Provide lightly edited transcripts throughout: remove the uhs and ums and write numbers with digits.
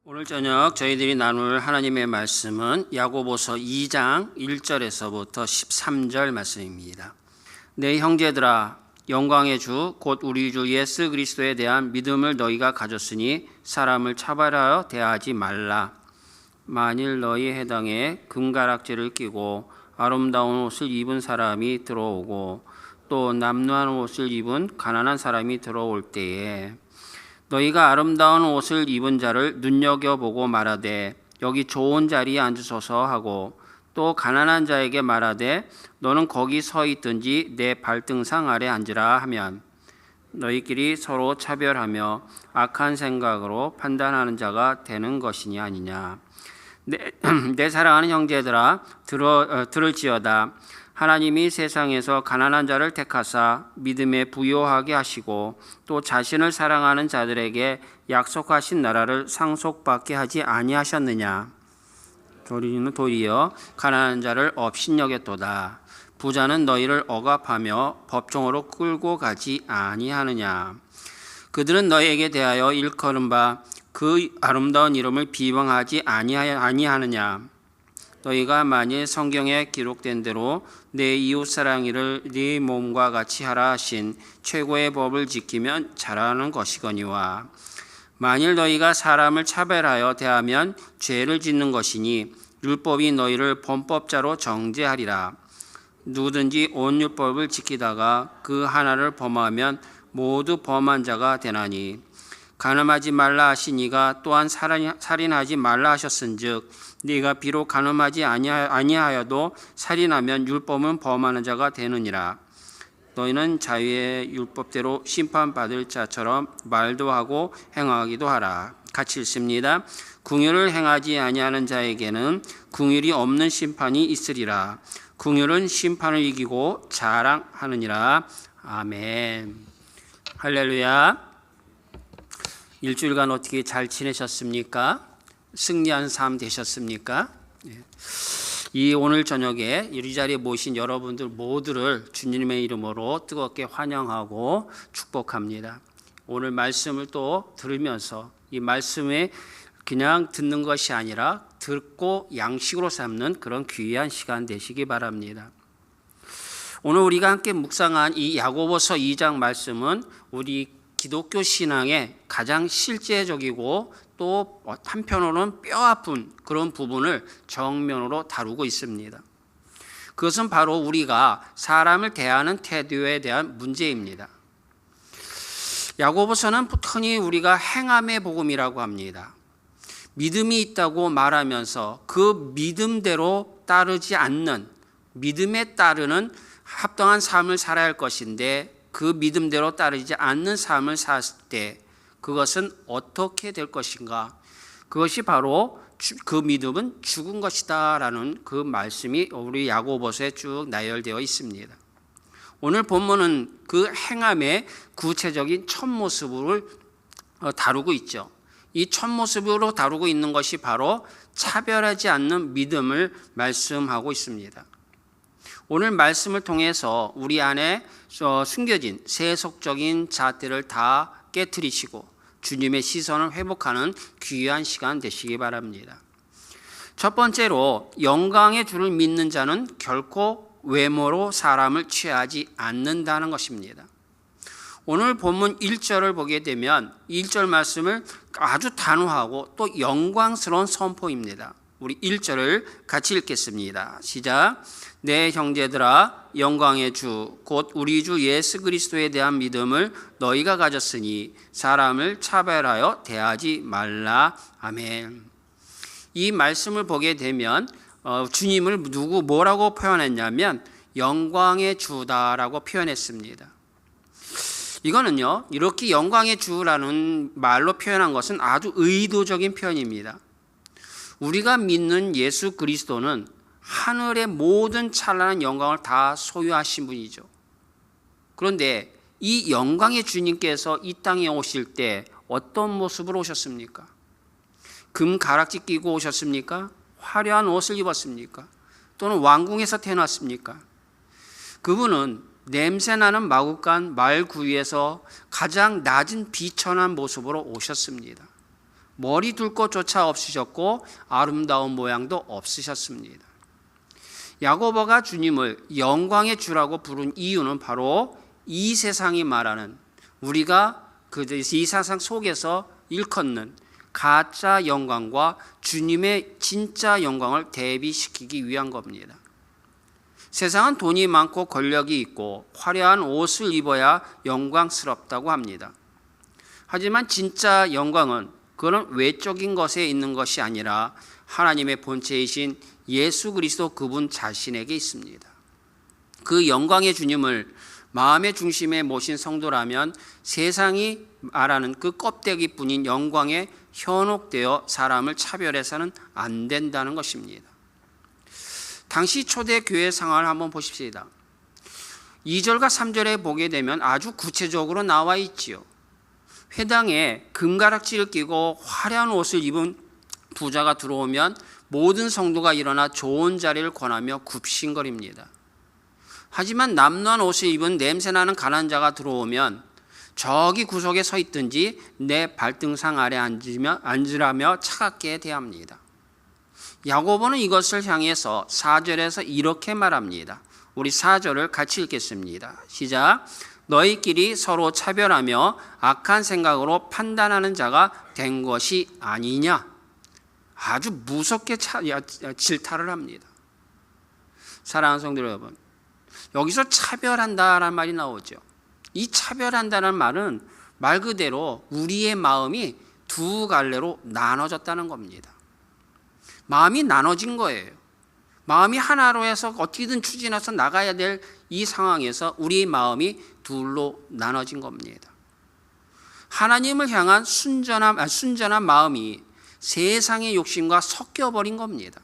오늘 저녁 저희들이 나눌 하나님의 말씀은 야고보서 2장 1절에서부터 13절 말씀입니다. 내 형제들아, 영광의 주 곧 우리 주 예수 그리스도에 대한 믿음을 너희가 가졌으니 사람을 차별하여 대하지 말라. 만일 너희 회당에 금가락지를 끼고 아름다운 옷을 입은 사람이 들어오고 또 남루한 옷을 입은 가난한 사람이 들어올 때에 너희가 아름다운 옷을 입은 자를 눈여겨보고 말하되 여기 좋은 자리에 앉으소서 하고 또 가난한 자에게 말하되 너는 거기 서 있든지 내 발등상 아래 앉으라 하면 너희끼리 서로 차별하며 악한 생각으로 판단하는 자가 되는 것이니 아니냐. 내 사랑하는 형제들아, 들을지어다. 하나님이 세상에서 가난한 자를 택하사 믿음에 부요하게 하시고 또 자신을 사랑하는 자들에게 약속하신 나라를 상속받게 하지 아니하셨느냐. 도리어 가난한 자를 업신여겼도다. 부자는 너희를 억압하며 법정으로 끌고 가지 아니하느냐. 그들은 너희에게 대하여 일컬은 바 그 아름다운 이름을 비방하지 아니하느냐. 너희가 만일 성경에 기록된 대로 내 이웃사랑이를 네 몸과 같이 하라 하신 최고의 법을 지키면 잘하는 것이거니와 만일 너희가 사람을 차별하여 대하면 죄를 짓는 것이니 율법이 너희를 범법자로 정죄하리라. 누구든지 온 율법을 지키다가 그 하나를 범하면 모두 범한 자가 되나니 간음하지 말라 하시니가 또한 살인하지 말라 하셨은즉 네가 비록 간음하지 아니하여도 살인하면 율법은 범하는 자가 되느니라. 너희는 자유의 율법대로 심판받을 자처럼 말도 하고 행하기도 하라. 같이 읽습니다. 긍휼을 행하지 아니하는 자에게는 긍휼이 없는 심판이 있으리라. 긍휼은 심판을 이기고 자랑하느니라. 아멘. 할렐루야. 일주일간 어떻게 잘 지내셨습니까? 승리한 삶 되셨습니까? 이 오늘 저녁에 이 자리에 모신 여러분들 모두를 주님의 이름으로 뜨겁게 환영하고 축복합니다. 오늘 말씀을 또 들으면서 이 말씀에 그냥 듣는 것이 아니라 듣고 양식으로 삼는 그런 귀한 시간 되시기 바랍니다. 오늘 우리가 함께 묵상한 이 야고보서 2장 말씀은 우리 기독교 신앙의 가장 실제적이고 또 한편으로는 뼈아픈 그런 부분을 정면으로 다루고 있습니다. 그것은 바로 우리가 사람을 대하는 태도에 대한 문제입니다. 야고보서는 흔히 우리가 행함의 복음이라고 합니다. 믿음이 있다고 말하면서 그 믿음대로 따르지 않는, 믿음에 따르는 합당한 삶을 살아야 할 것인데 그 믿음대로 따르지 않는 삶을 살 때 그것은 어떻게 될 것인가? 그것이 바로 그 믿음은 죽은 것이다 라는 그 말씀이 우리 야고보서에 쭉 나열되어 있습니다. 오늘 본문은 그 행함의 구체적인 첫 모습을 다루고 있죠. 이 첫 모습으로 다루고 있는 것이 바로 차별하지 않는 믿음을 말씀하고 있습니다. 오늘 말씀을 통해서 우리 안에 숨겨진 세속적인 잣대를 다 깨트리시고 주님의 시선을 회복하는 귀한 시간 되시기 바랍니다. 첫 번째로 영광의 주를 믿는 자는 결코 외모로 사람을 취하지 않는다는 것입니다. 오늘 본문 1절을 보게 되면 1절 말씀을 아주 단호하고 또 영광스러운 선포입니다. 우리 1절을 같이 읽겠습니다. 시작. 내 형제들아, 영광의 주 곧 우리 주 예수 그리스도에 대한 믿음을 너희가 가졌으니 사람을 차별하여 대하지 말라. 아멘. 이 말씀을 보게 되면 주님을 뭐라고 표현했냐면 영광의 주다라고 표현했습니다. 이거는요, 이렇게 영광의 주라는 말로 표현한 것은 아주 의도적인 표현입니다. 우리가 믿는 예수 그리스도는 하늘의 모든 찬란한 영광을 다 소유하신 분이죠. 그런데 이 영광의 주님께서 이 땅에 오실 때 어떤 모습으로 오셨습니까? 금 가락지 끼고 오셨습니까? 화려한 옷을 입었습니까? 또는 왕궁에서 태어났습니까? 그분은 냄새나는 마구간 말 구유에서 가장 낮은 비천한 모습으로 오셨습니다. 머리 둘 곳조차 없으셨고 아름다운 모양도 없으셨습니다. 야고보가 주님을 영광의 주라고 부른 이유는 바로 이 세상이 말하는, 우리가 이 세상 속에서 일컫는 가짜 영광과 주님의 진짜 영광을 대비시키기 위한 겁니다. 세상은 돈이 많고 권력이 있고 화려한 옷을 입어야 영광스럽다고 합니다. 하지만 진짜 영광은 그런 외적인 것에 있는 것이 아니라 하나님의 본체이신 예수 그리스도 그분 자신에게 있습니다. 그 영광의 주님을 마음의 중심에 모신 성도라면 세상이 말하는 그 껍데기뿐인 영광에 현혹되어 사람을 차별해서는 안 된다는 것입니다. 당시 초대 교회 상황을 한번 보십시다. 2절과 3절에 보게 되면 아주 구체적으로 나와 있지요. 회당에 금가락지를 끼고 화려한 옷을 입은 부자가 들어오면 모든 성도가 일어나 좋은 자리를 권하며 굽신거립니다. 하지만 남루한 옷을 입은 냄새나는 가난한 자가 들어오면 저기 구석에 서 있든지 내 발등상 아래 앉으라며 차갑게 대합니다. 야고보는 이것을 향해서 4절에서 이렇게 말합니다. 우리 4절을 같이 읽겠습니다. 시작. 너희끼리 서로 차별하며 악한 생각으로 판단하는 자가 된 것이 아니냐. 아주 무섭게 질타를 합니다. 사랑하는 성도 여러분, 여기서 차별한다라는 말이 나오죠. 이 차별한다는 말은 말 그대로 우리의 마음이 두 갈래로 나눠졌다는 겁니다. 마음이 나눠진 거예요. 마음이 하나로 해서 어떻게든 추진해서 나가야 될 이 상황에서 우리의 마음이 둘로 나눠진 겁니다. 하나님을 향한 순전한 마음이 세상의 욕심과 섞여버린 겁니다.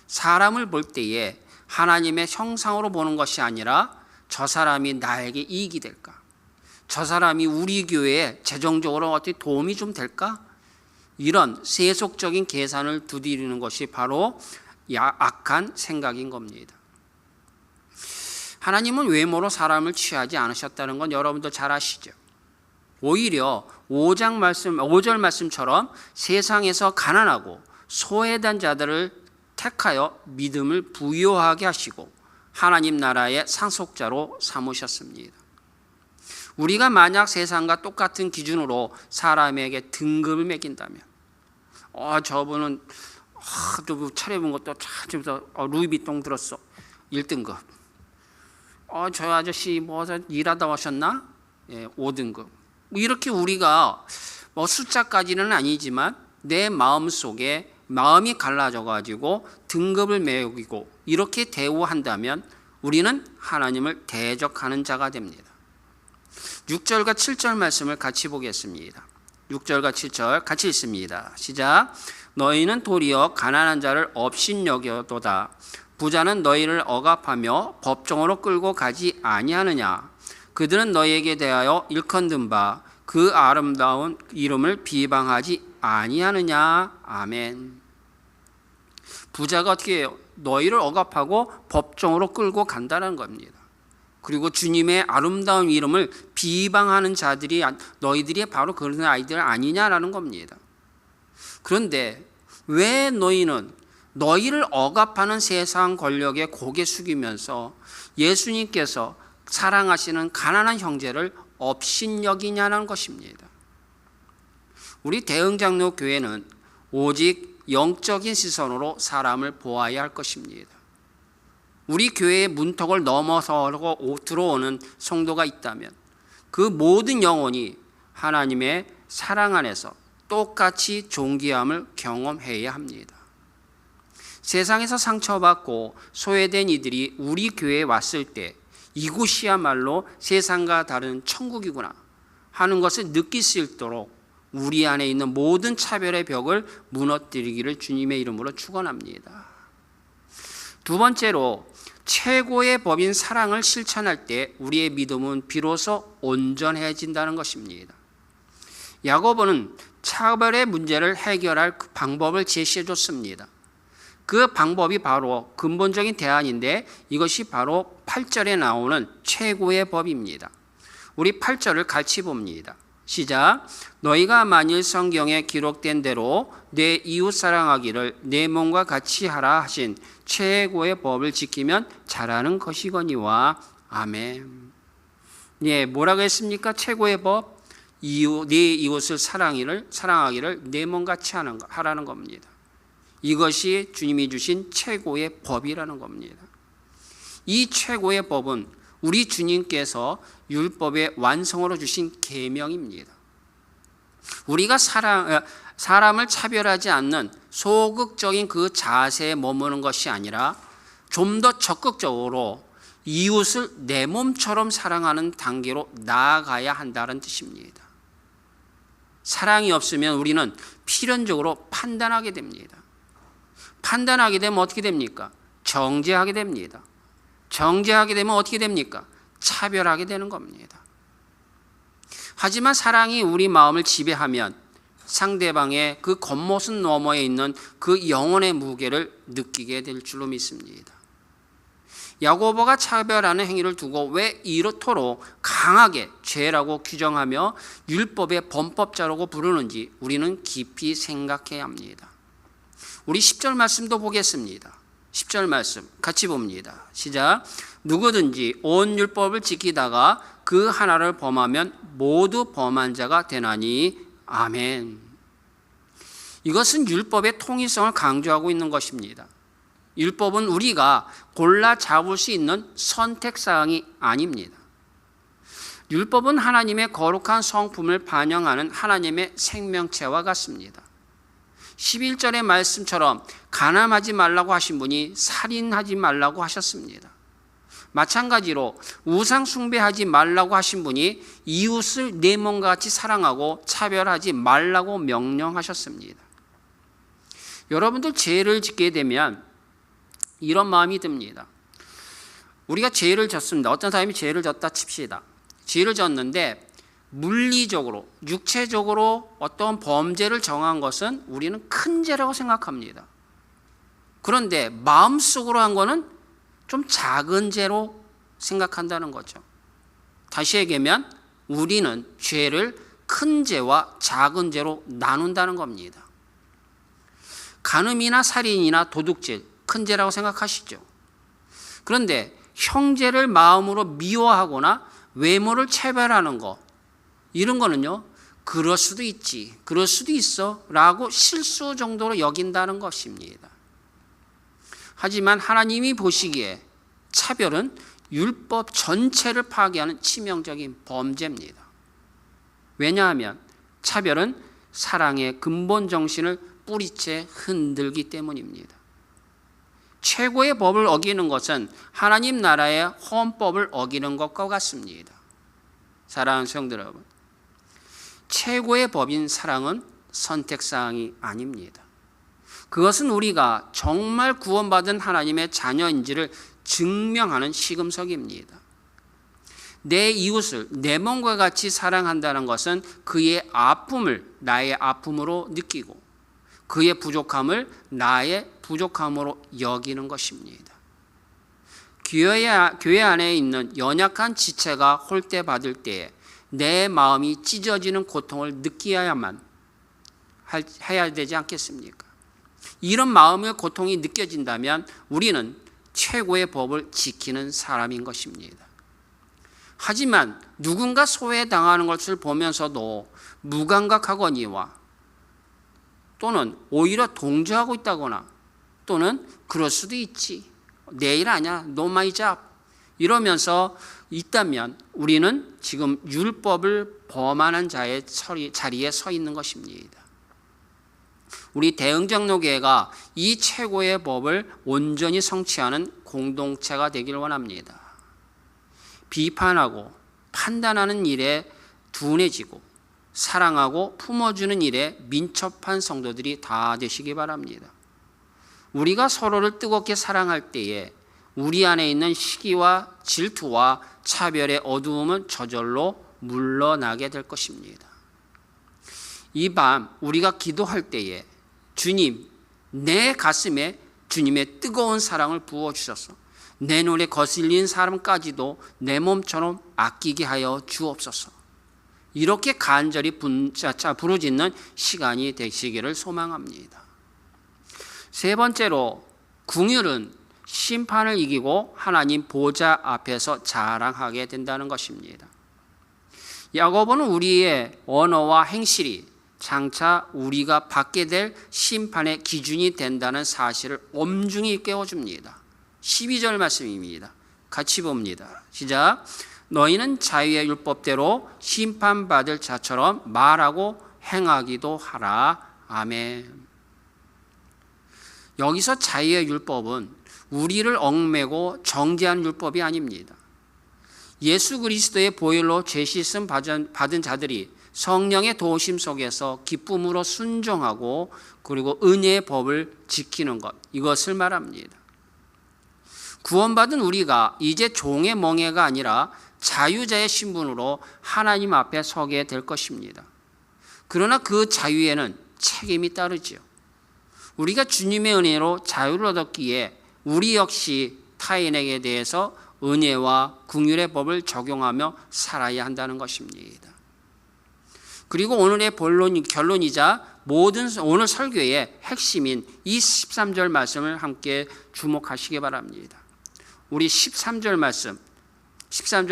사람을 볼 때에 하나님의 형상으로 보는 것이 아니라 저 사람이 나에게 이익이 될까? 저 사람이 우리 교회에 재정적으로 어떻게 도움이 좀 될까? 이런 세속적인 계산을 두드리는 것이 바로 악한 생각인 겁니다. 하나님은 외모로 사람을 취하지 않으셨다는 건 여러분도 잘 아시죠? 오히려 5절 말씀처럼 세상에서 가난하고 소외된 자들을 택하여 믿음을 부요하게 하시고 하나님 나라의 상속자로 삼으셨습니다. 우리가 만약 세상과 똑같은 기준으로 사람에게 등급을 매긴다면 저분은 차려입은 것도 참 루이비통 들었어 1등급. 저 아저씨 일하다 오셨나? 5등급. 이렇게 우리가 숫자까지는 아니지만 내 마음속에 마음이 갈라져 가지고 등급을 매기고 이렇게 대우한다면 우리는 하나님을 대적하는 자가 됩니다. 6절과 7절 말씀을 같이 보겠습니다. 6절과 7절 같이 읽습니다. 시작. 너희는 도리어 가난한 자를 업신여겨도다. 부자는 너희를 억압하며 법정으로 끌고 가지 아니하느냐. 그들은 너희에게 대하여 일컫는 바 그 아름다운 이름을 비방하지 아니하느냐. 아멘. 부자가 어떻게 해요? 너희를 억압하고 법정으로 끌고 간다는 겁니다. 그리고 주님의 아름다운 이름을 비방하는 자들이 너희들이 바로 그런 아이들 아니냐라는 겁니다. 그런데 왜 너희는 너희를 억압하는 세상 권력에 고개 숙이면서 예수님께서 사랑하시는 가난한 형제를 업신여기냐는 것입니다. 우리 대흥장로 교회는 오직 영적인 시선으로 사람을 보아야 할 것입니다. 우리 교회의 문턱을 넘어서 들어오는 성도가 있다면 그 모든 영혼이 하나님의 사랑 안에서 똑같이 존귀함을 경험해야 합니다. 세상에서 상처받고 소외된 이들이 우리 교회에 왔을 때 이곳이야말로 세상과 다른 천국이구나 하는 것을 느낄 수 있도록 우리 안에 있는 모든 차별의 벽을 무너뜨리기를 주님의 이름으로 축원합니다. 두 번째로 최고의 법인 사랑을 실천할 때 우리의 믿음은 비로소 온전해진다는 것입니다. 야고보는 차별의 문제를 해결할 그 방법을 제시해 줬습니다. 그 방법이 바로 근본적인 대안인데 이것이 바로 8절에 나오는 최고의 법입니다. 우리 8절을 같이 봅니다. 시작. 너희가 만일 성경에 기록된 대로 내 이웃 사랑하기를 내 몸과 같이 하라 하신 최고의 법을 지키면 잘하는 것이거니와. 아멘. 예, 뭐라고 했습니까? 최고의 법? 네 이웃을 사랑하기를 내 몸같이 하라는 겁니다. 이것이 주님이 주신 최고의 법이라는 겁니다. 이 최고의 법은 우리 주님께서 율법의 완성으로 주신 계명입니다. 우리가 사람을 차별하지 않는 소극적인 그 자세에 머무는 것이 아니라 좀 더 적극적으로 이웃을 내 몸처럼 사랑하는 단계로 나아가야 한다는 뜻입니다. 사랑이 없으면 우리는 필연적으로 판단하게 됩니다. 판단하게 되면 어떻게 됩니까? 정죄하게 됩니다. 정죄하게 되면 어떻게 됩니까? 차별하게 되는 겁니다. 하지만 사랑이 우리 마음을 지배하면 상대방의 그 겉모습 너머에 있는 그 영혼의 무게를 느끼게 될 줄로 믿습니다. 야고보가 차별하는 행위를 두고 왜 이렇도록 강하게 죄라고 규정하며 율법의 범법자라고 부르는지 우리는 깊이 생각해야 합니다. 우리 10절 말씀도 보겠습니다. 10절 말씀 같이 봅니다. 시작. 누구든지 온 율법을 지키다가 그 하나를 범하면 모두 범한 자가 되나니. 아멘. 이것은 율법의 통일성을 강조하고 있는 것입니다. 율법은 우리가 골라 잡을 수 있는 선택사항이 아닙니다. 율법은 하나님의 거룩한 성품을 반영하는 하나님의 생명체와 같습니다. 11절의 말씀처럼 간음하지 말라고 하신 분이 살인하지 말라고 하셨습니다. 마찬가지로 우상 숭배하지 말라고 하신 분이 이웃을 내 몸과 같이 사랑하고 차별하지 말라고 명령하셨습니다. 여러분들 죄를 짓게 되면 이런 마음이 듭니다. 우리가 죄를 졌습니다. 어떤 사람이 죄를 졌다 칩시다. 죄를 졌는데 물리적으로, 육체적으로 어떤 범죄를 정한 것은 우리는 큰 죄라고 생각합니다. 그런데 마음속으로 한 거는 좀 작은 죄로 생각한다는 거죠. 다시 얘기하면 우리는 죄를 큰 죄와 작은 죄로 나눈다는 겁니다. 간음이나 살인이나 도둑질, 큰 죄라고 생각하시죠. 그런데 형제를 마음으로 미워하거나 외모를 차별하는 것, 이런 거는요, 그럴 수도 있지, 그럴 수도 있어 라고 실수 정도로 여긴다는 것입니다. 하지만 하나님이 보시기에 차별은 율법 전체를 파괴하는 치명적인 범죄입니다. 왜냐하면 차별은 사랑의 근본 정신을 뿌리채 흔들기 때문입니다. 최고의 법을 어기는 것은 하나님 나라의 헌법을 어기는 것과 같습니다. 사랑하는 성도 여러분, 최고의 법인 사랑은 선택사항이 아닙니다. 그것은 우리가 정말 구원받은 하나님의 자녀인지를 증명하는 시금석입니다. 내 이웃을 내 몸과 같이 사랑한다는 것은 그의 아픔을 나의 아픔으로 느끼고 그의 부족함을 나의 부족함으로 여기는 것입니다. 교회 안에 있는 연약한 지체가 홀대받을 때에 내 마음이 찢어지는 고통을 느끼어야만 해야 되지 않겠습니까? 이런 마음의 고통이 느껴진다면 우리는 최고의 법을 지키는 사람인 것입니다. 하지만 누군가 소외당하는 것을 보면서도 무감각하거니와 또는 오히려 동조하고 있다거나 또는 그럴 수도 있지, 내일 아냐, no my job 이러면서 있다면 우리는 지금 율법을 범하는 자의 자리에 서 있는 것입니다. 우리 대흥장로교회가 이 최고의 법을 온전히 성취하는 공동체가 되길 원합니다. 비판하고 판단하는 일에 둔해지고 사랑하고 품어주는 일에 민첩한 성도들이 다 되시기 바랍니다. 우리가 서로를 뜨겁게 사랑할 때에 우리 안에 있는 시기와 질투와 차별의 어두움은 저절로 물러나게 될 것입니다. 이 밤 우리가 기도할 때에 주님, 내 가슴에 주님의 뜨거운 사랑을 부어주셔서 내 눈에 거슬린 사람까지도 내 몸처럼 아끼게 하여 주옵소서. 이렇게 간절히 부르짖는 시간이 되시기를 소망합니다. 세 번째로, 긍휼은 심판을 이기고 하나님 보좌 앞에서 자랑하게 된다는 것입니다. 야고보는 우리의 언어와 행실이 장차 우리가 받게 될 심판의 기준이 된다는 사실을 엄중히 깨워줍니다. 12절 말씀입니다. 같이 봅니다. 시작. 너희는 자유의 율법대로 심판받을 자처럼 말하고 행하기도 하라. 아멘. 여기서 자유의 율법은 우리를 얽매고 정죄한 율법이 아닙니다. 예수 그리스도의 보혈로 죄 씻음 받은 자들이 성령의 도우심 속에서 기쁨으로 순종하고 그리고 은혜의 법을 지키는 것, 이것을 말합니다. 구원받은 우리가 이제 종의 멍에가 아니라 자유자의 신분으로 하나님 앞에 서게 될 것입니다. 그러나 그 자유에는 책임이 따르지요. 우리가 주님의 은혜로 자유를 얻었기에 우리 역시 타인에게 대해서 은혜와 긍휼의 법을 적용하며 살아야 한다는 것입니다. 그리고 오늘의 결론이자 오늘 설교의 핵심인 이 13절 말씀을 함께 주목하시기 바랍니다. 우리 13절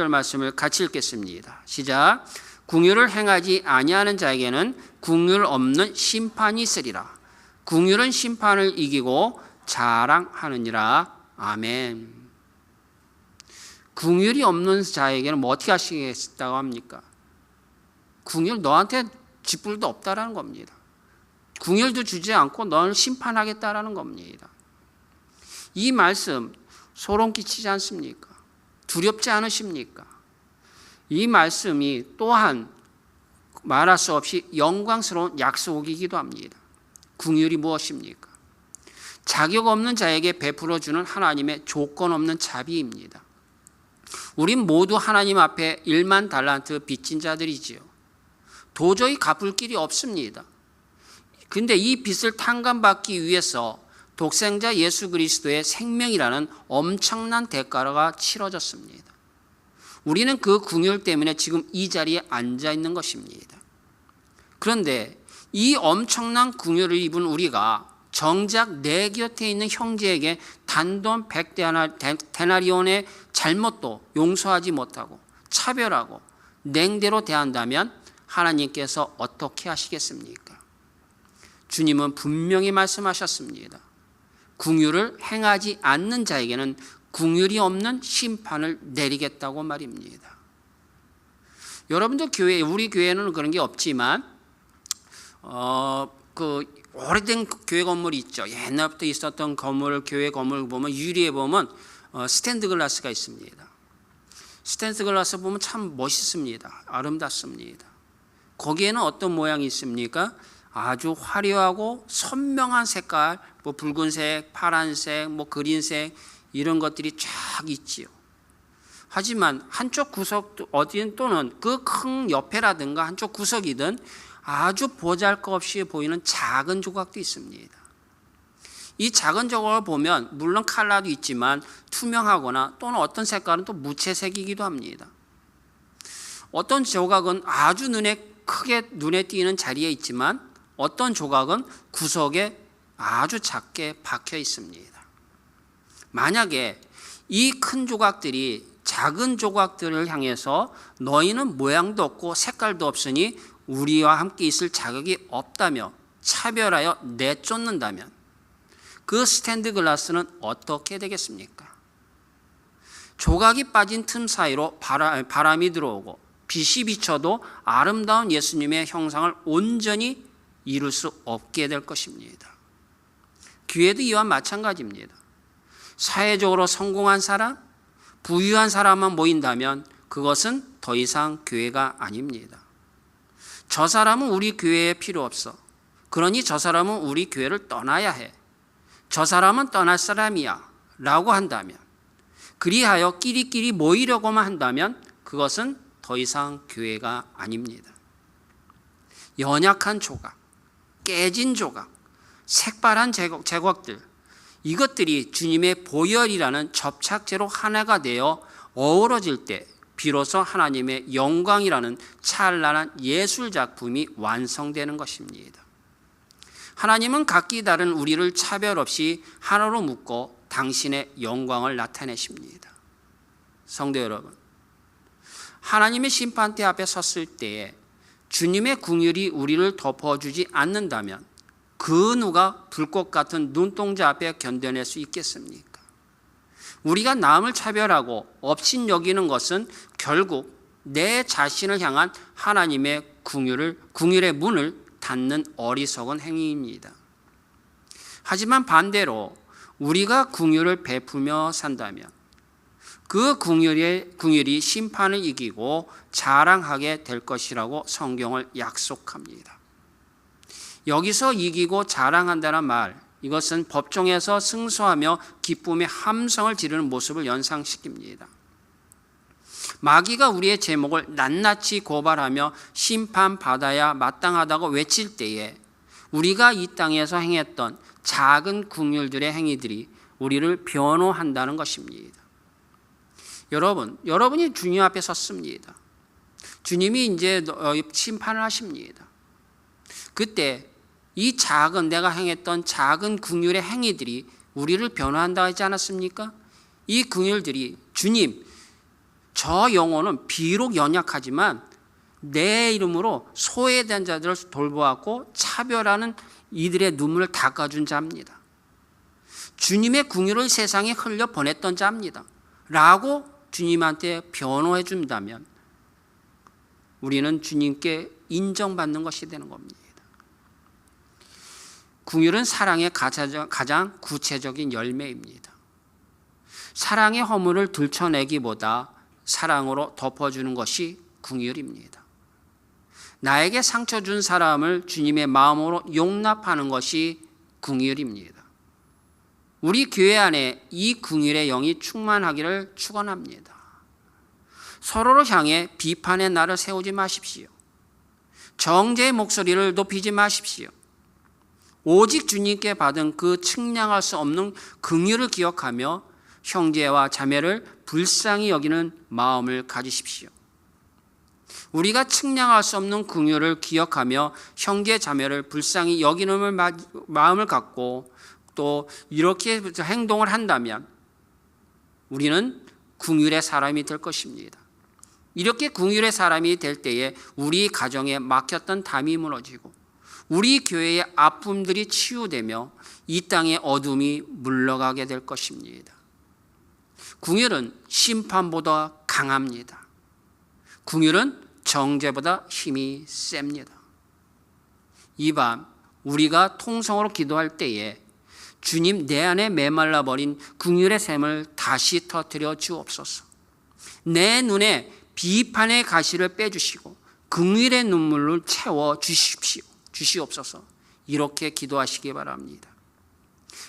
말씀을 같이 읽겠습니다. 시작. 긍휼을 행하지 아니하는 자에게는 긍휼 없는 심판이 있으리라. 긍휼은 심판을 이기고 자랑하느니라. 아멘. 긍휼이 없는 자에게는 뭐 어떻게 하시겠다고 합니까? 긍휼 너한테 쥐뿔도 없다라는 겁니다. 긍휼도 주지 않고 너를 심판하겠다라는 겁니다. 이 말씀 소름 끼치지 않습니까? 두렵지 않으십니까? 이 말씀이 또한 말할 수 없이 영광스러운 약속이기도 합니다. 긍휼이 무엇입니까? 자격 없는 자에게 베풀어주는 하나님의 조건 없는 자비입니다. 우린 모두 하나님 앞에 1만 달란트 빚진 자들이지요. 도저히 갚을 길이 없습니다. 근데 이 빚을 탕감받기 위해서 독생자 예수 그리스도의 생명이라는 엄청난 대가가 치러졌습니다. 우리는 그 긍휼 때문에 지금 이 자리에 앉아 있는 것입니다. 그런데 이 엄청난 긍휼을 입은 우리가 정작 내 곁에 있는 형제에게 단돈 100데나리온의 잘못도 용서하지 못하고 차별하고 냉대로 대한다면 하나님께서 어떻게 하시겠습니까? 주님은 분명히 말씀하셨습니다. 긍휼을 행하지 않는 자에게는 긍휼이 없는 심판을 내리겠다고 말입니다. 여러분들 우리 교회는 그런 게 없지만 오래된 교회 건물이 있죠. 옛날부터 있었던 교회 건물 보면 유리에 보면 스탠드 글라스가 있습니다. 스탠드 글라스 보면 참 멋있습니다. 아름답습니다. 거기에는 어떤 모양이 있습니까? 아주 화려하고 선명한 색깔, 붉은색, 파란색, 그린색 이런 것들이 쫙 있지요. 하지만 한쪽 구석 또는 그 큰 옆에라든가 한쪽 구석이든 아주 보잘것없이 보이는 작은 조각도 있습니다. 이 작은 조각을 보면 물론 컬러도 있지만 투명하거나 또는 어떤 색깔은 또 무채색이기도 합니다. 어떤 조각은 아주 크게 눈에 띄는 자리에 있지만 어떤 조각은 구석에 아주 작게 박혀 있습니다. 만약에 이 큰 조각들이 작은 조각들을 향해서 너희는 모양도 없고 색깔도 없으니 우리와 함께 있을 자격이 없다며 차별하여 내쫓는다면 그 스탠드 글라스는 어떻게 되겠습니까? 조각이 빠진 틈 사이로 바람이 들어오고 빛이 비쳐도 아름다운 예수님의 형상을 온전히 이룰 수 없게 될 것입니다. 교회도 이와 마찬가지입니다. 사회적으로 성공한 사람, 부유한 사람만 모인다면 그것은 더 이상 교회가 아닙니다. 저 사람은 우리 교회에 필요 없어. 그러니 저 사람은 우리 교회를 떠나야 해. 저 사람은 떠날 사람이야 라고 한다면, 그리하여 끼리끼리 모이려고만 한다면 그것은 더 이상 교회가 아닙니다. 연약한 조각, 깨진 조각, 색바란 제각들, 이것들이 주님의 보혈이라는 접착제로 하나가 되어 어우러질 때 비로소 하나님의 영광이라는 찬란한 예술 작품이 완성되는 것입니다. 하나님은 각기 다른 우리를 차별 없이 하나로 묶고 당신의 영광을 나타내십니다. 성도 여러분, 하나님의 심판대 앞에 섰을 때에 주님의 긍휼이 우리를 덮어주지 않는다면 그 누가 불꽃 같은 눈동자 앞에 견뎌낼 수 있겠습니까? 우리가 남을 차별하고 업신 여기는 것은 결국 내 자신을 향한 하나님의 긍휼의 문을 닫는 어리석은 행위입니다. 하지만 반대로 우리가 긍휼을 베풀며 산다면 그 긍휼이 심판을 이기고 자랑하게 될 것이라고 성경을 약속합니다. 여기서 이기고 자랑한다는 말, 이것은 법정에서 승소하며 기쁨의 함성을 지르는 모습을 연상시킵니다. 마귀가 우리의 제목을 낱낱이 고발하며 심판받아야 마땅하다고 외칠 때에 우리가 이 땅에서 행했던 작은 긍휼들의 행위들이 우리를 변호한다는 것입니다. 여러분이 주님 앞에 섰습니다. 주님이 이제 심판을 하십니다. 그때 이 내가 행했던 작은 긍휼의 행위들이 우리를 변화한다 하지 않았습니까? 이 긍휼들이 주님, 저 영혼은 비록 연약하지만 내 이름으로 소외된 자들을 돌보았고 차별하는 이들의 눈물을 닦아준 자입니다. 주님의 긍휼을 세상에 흘려 보냈던 자입니다. 라고 주님한테 변호해 준다면 우리는 주님께 인정받는 것이 되는 겁니다. 긍휼은 사랑의 가장 구체적인 열매입니다. 사랑의 허물을 들춰내기보다 사랑으로 덮어주는 것이 긍휼입니다. 나에게 상처 준 사람을 주님의 마음으로 용납하는 것이 긍휼입니다. 우리 교회 안에 이 긍휼의 영이 충만하기를 축원합니다. 서로를 향해 비판의 날을 세우지 마십시오. 정죄의 목소리를 높이지 마십시오. 오직 주님께 받은 그 측량할 수 없는 긍휼을 기억하며 형제와 자매를 불쌍히 여기는 마음을 가지십시오. 우리가 측량할 수 없는 긍휼을 기억하며 형제 자매를 불쌍히 여기는 마음을 갖고 또 이렇게 행동을 한다면 우리는 긍휼의 사람이 될 것입니다. 이렇게 긍휼의 사람이 될 때에 우리 가정에 막혔던 담이 무너지고 우리 교회의 아픔들이 치유되며 이 땅의 어둠이 물러가게 될 것입니다. 긍휼은 심판보다 강합니다. 긍휼은 정죄보다 힘이 셉니다. 이 밤 우리가 통성으로 기도할 때에 주님, 내 안에 메말라 버린 긍휼의 샘을 다시 터뜨려 주옵소서. 내 눈에 비판의 가시를 빼주시고 긍휼의 눈물을 채워 주시옵소서. 이렇게 기도하시기 바랍니다.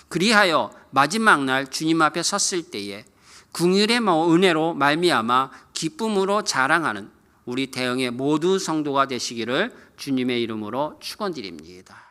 그리하여 마지막 날 주님 앞에 섰을 때에 긍휼의 은혜로 말미암아 기쁨으로 자랑하는 우리 대형의 모든 성도가 되시기를 주님의 이름으로 축원드립니다.